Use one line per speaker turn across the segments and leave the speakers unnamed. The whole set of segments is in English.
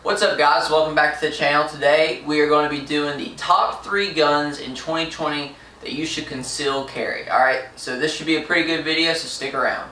What's up, guys? Welcome back to the channel. Today we are going to be doing the top 3 guns in 2020 that you should conceal carry. Alright, so this should be a pretty good video, so stick around.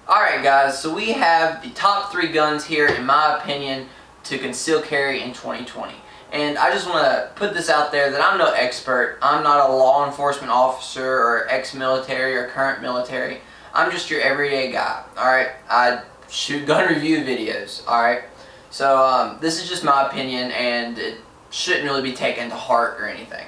Alright guys, so we have the top 3 guns here, in my opinion, to conceal carry in 2020. And I just want to put this out there that I'm no expert. I'm not a law enforcement officer or ex-military or current military. I'm just your everyday guy. Alright, I shoot gun review videos. Alright, so this is just my opinion and it shouldn't really be taken to heart or anything.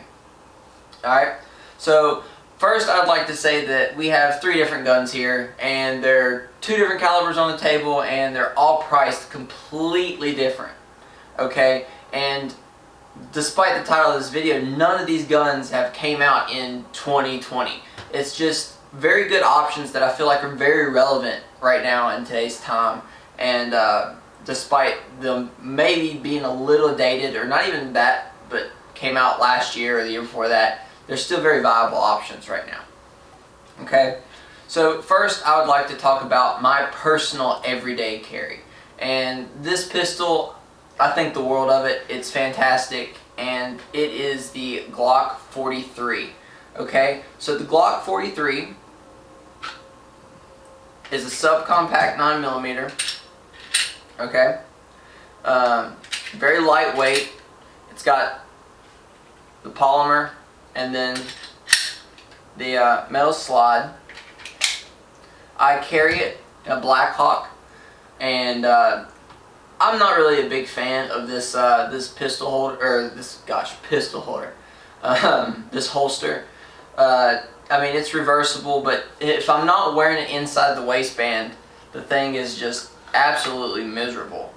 Alright, so first I'd like to say that we have 3 different guns here, and they're 2 different calibers on the table, and they're all priced completely different. Okay, and despite the title of this video, none of these guns have came out in 2020. It's just very good options that I feel like are very relevant right now in today's time, and despite them maybe being a little dated, or not even that, but came out last year or the year before that, they're still very viable options right now. Okay, so first I would like to talk about my personal everyday carry. And this pistol, I think the world of it. It's fantastic, and it is the Glock 43. Okay, so the Glock 43 is a subcompact 9mm. Okay, very lightweight. It's got the polymer and then the metal slide. I carry it in a Black Hawk, and I'm not really a big fan of this this pistol holder, or this pistol holder, this holster. I mean, it's reversible, but if I'm not wearing it inside the waistband, the thing is just absolutely miserable.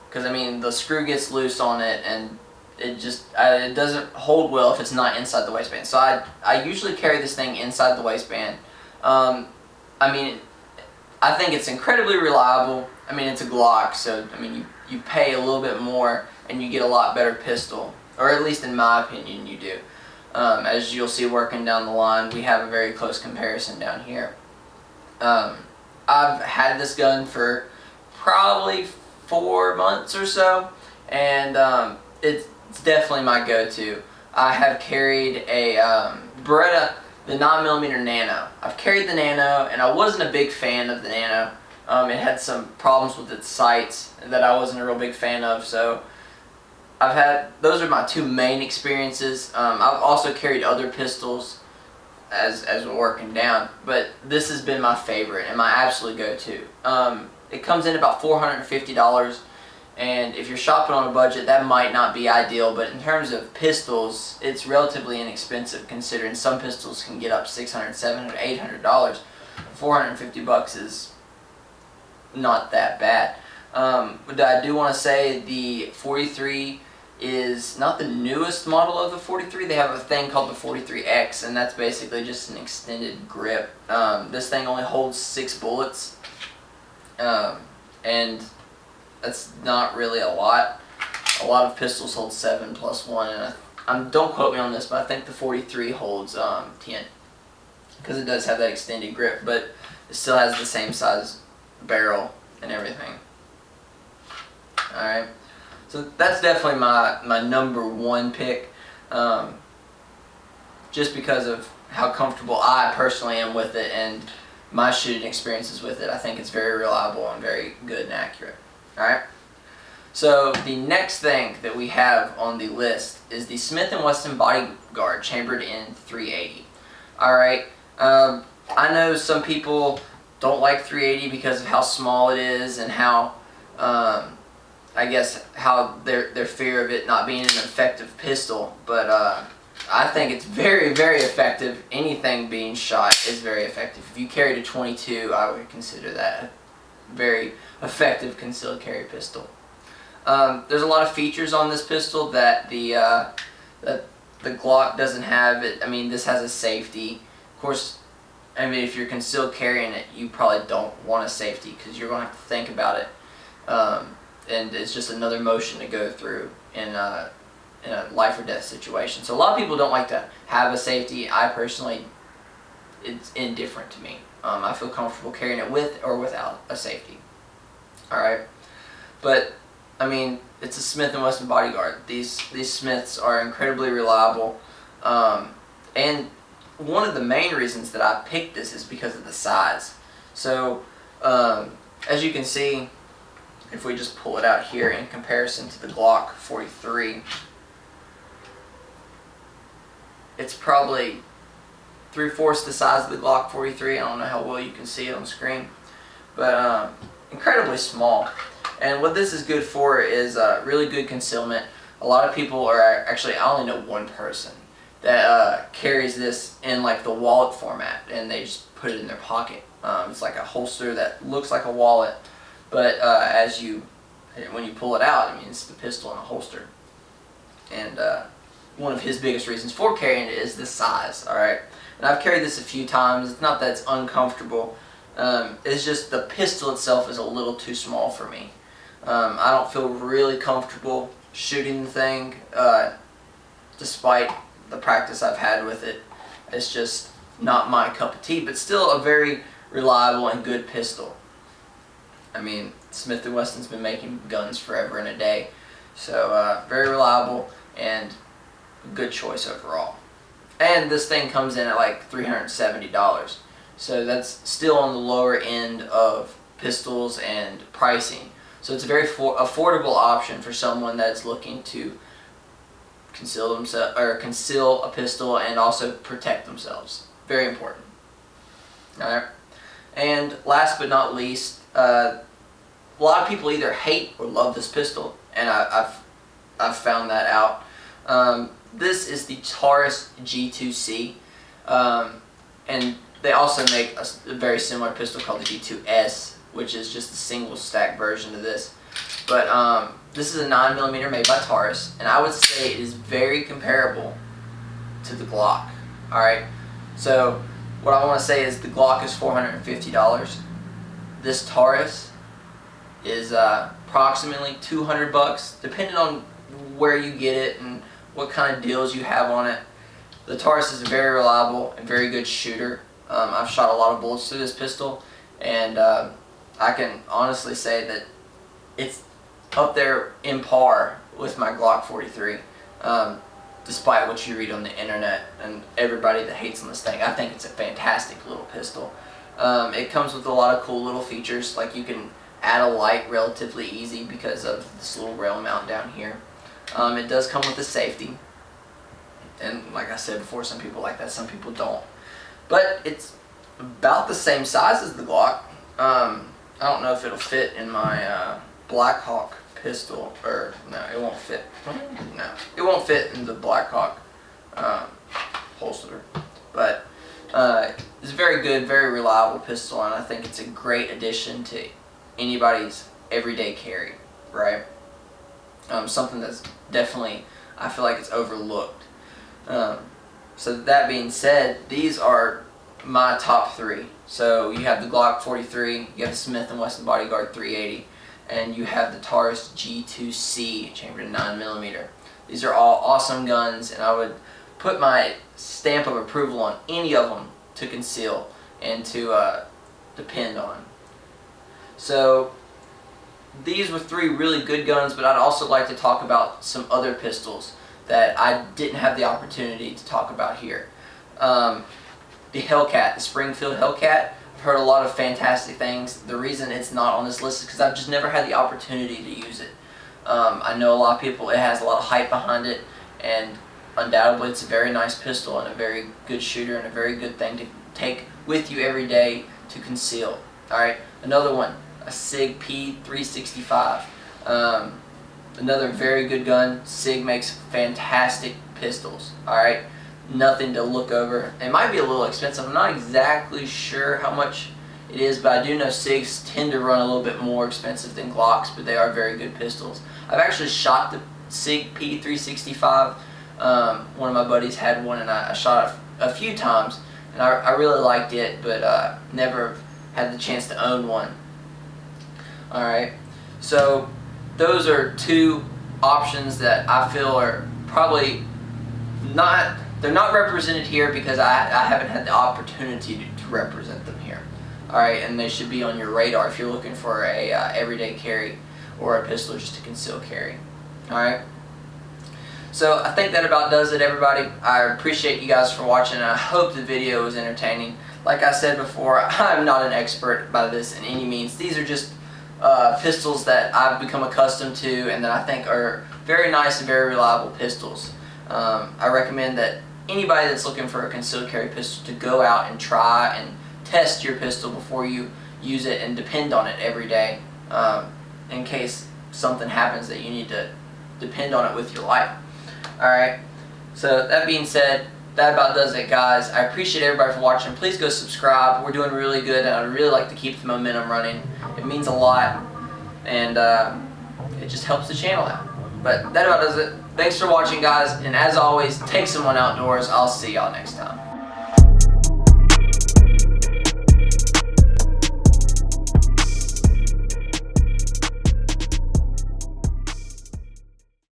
Because I mean, the screw gets loose on it, and it just it doesn't hold well if it's not inside the waistband. So I usually carry this thing inside the waistband. I mean, I think it's incredibly reliable. I mean, it's a Glock, so I mean, you pay a little bit more and you get a lot better pistol, or at least in my opinion you do. As you'll see working down the line, we have a very close comparison down here. I've had this gun for probably 4 months or so, and it's definitely my go-to. I have carried a Beretta, the 9mm Nano. I've carried the Nano, and I wasn't a big fan of the Nano. It had some problems with its sights that I wasn't a real big fan of, so those are my 2 main experiences. I've also carried other pistols as we're working down, but this has been my favorite and my absolute go-to. It comes in about $450, and if you're shopping on a budget, that might not be ideal, but in terms of pistols, it's relatively inexpensive, considering some pistols can get up $600, $700, $800. $450 is not that bad. But I do want to say the 43 is not the newest model of the 43. They have a thing called the 43X, and that's basically just an extended grip. This thing only holds 6 bullets, and that's not really a lot. A lot of pistols hold 7 plus 1, and don't quote me on this, but I think the 43 holds 10, because it does have that extended grip, but it still has the same size barrel and everything. Alright, so that's definitely my #1 pick, just because of how comfortable I personally am with it and my shooting experiences with it. I think it's very reliable and very good and accurate. Alright, so the next thing that we have on the list is the Smith & Wesson Bodyguard chambered in 380. Alright, I know some people don't like 380 because of how small it is and how, I guess, how their fear of it not being an effective pistol, but I think it's very, very effective. Anything being shot is very effective. If you carried a 22, I would consider that a very effective concealed carry pistol. There's a lot of features on this pistol that the Glock doesn't have. I mean, this has a safety. Of course, I mean, if you're concealed carrying it, you probably don't want a safety because you're going to have to think about it. and it's just another motion to go through in a life or death situation. So a lot of people don't like to have a safety. I personally, it's indifferent to me. I feel comfortable carrying it with or without a safety. Alright, but I mean, it's a Smith & Wesson bodyguard. These Smiths are incredibly reliable, and one of the main reasons that I picked this is because of the size. So as you can see, if we just pull it out here in comparison to the Glock 43, it's probably 3/4 the size of the Glock 43. I don't know how well you can see it on the screen, but incredibly small. And what this is good for is really good concealment. A lot of people are actually, I only know one person that carries this in like the wallet format, and they just put it in their pocket. It's like a holster that looks like a wallet, but when you pull it out, I mean, it's the pistol in a holster. And one of his biggest reasons for carrying it is the size. All right, and I've carried this a few times. It's not that it's uncomfortable. It's just the pistol itself is a little too small for me. I don't feel really comfortable shooting the thing, despite the practice I've had with it. It's just not my cup of tea, but still a very reliable and good pistol. I mean, Smith & Wesson's been making guns forever and a day, so very reliable and a good choice overall. And this thing comes in at like $370, so that's still on the lower end of pistols and pricing. So it's a very affordable option for someone that's looking to conceal a pistol and also protect themselves. Very important. All right. And last but not least, a lot of people either hate or love this pistol, and I've found that out. This is the Taurus G2C, and they also make a very similar pistol called the G2S, which is just a single stack version of this. But this is a 9mm made by Taurus, and I would say it is very comparable to the Glock. Alright, so what I want to say is the Glock is $450. This Taurus is approximately $200, depending on where you get it and what kind of deals you have on it. The Taurus is a very reliable and very good shooter. I've shot a lot of bullets through this pistol, and I can honestly say that it's up there in par with my Glock 43, despite what you read on the internet and everybody that hates on this thing. I think it's a fantastic little pistol. It comes with a lot of cool little features, like you can add a light relatively easy because of this little rail mount down here. It does come with a safety, and like I said before, some people like that, some people don't. But it's about the same size as the Glock. I don't know if it'll fit in my Blackhawk pistol, or no, it won't fit. No, it won't fit in the Blackhawk holster. But it's a very good, very reliable pistol, and I think it's a great addition to anybody's everyday carry, right? Something that's definitely, I feel like it's overlooked. So that being said, these are my top three. So you have the Glock 43, you have the Smith & Wesson Bodyguard 380, and you have the Taurus G2C chambered in 9mm. These are all awesome guns, and I would put my stamp of approval on any of them to conceal and to depend on. So these were three really good guns, but I'd also like to talk about some other pistols that I didn't have the opportunity to talk about here. The Hellcat, the Springfield Hellcat. I've heard a lot of fantastic things. The reason it's not on this list is because I've just never had the opportunity to use it. I know a lot of people, it has a lot of hype behind it, and undoubtedly it's a very nice pistol and a very good shooter and a very good thing to take with you every day to conceal. Alright, another one, a SIG P365. Another very good gun. SIG makes fantastic pistols. Alright, nothing to look over. It might be a little expensive. I'm not exactly sure how much it is, but I do know SIGs tend to run a little bit more expensive than Glocks, but they are very good pistols. I've actually shot the SIG P365. One of my buddies had one, and I shot it a few times, and I really liked it, but never had the chance to own one. Alright, so those are two options that I feel are probably not, they're not represented here because I haven't had the opportunity to represent them here. Alright, and they should be on your radar if you're looking for a everyday carry or a pistol just to conceal carry. Alright, so I think that about does it, everybody. I appreciate you guys for watching, and I hope the video was entertaining. Like I said before, I'm not an expert by this in any means. These are just pistols that I've become accustomed to and that I think are very nice and very reliable pistols. I recommend that anybody that's looking for a concealed carry pistol to go out and try and test your pistol before you use it and depend on it every day, in case something happens that you need to depend on it with your life. Alright, so that being said, that about does it, guys. I appreciate everybody for watching. Please go subscribe. We're doing really good, and I'd really like to keep the momentum running. It means a lot, and it just helps the channel out. But that about does it. Thanks for watching, guys, and as always, take someone outdoors. I'll see y'all next time.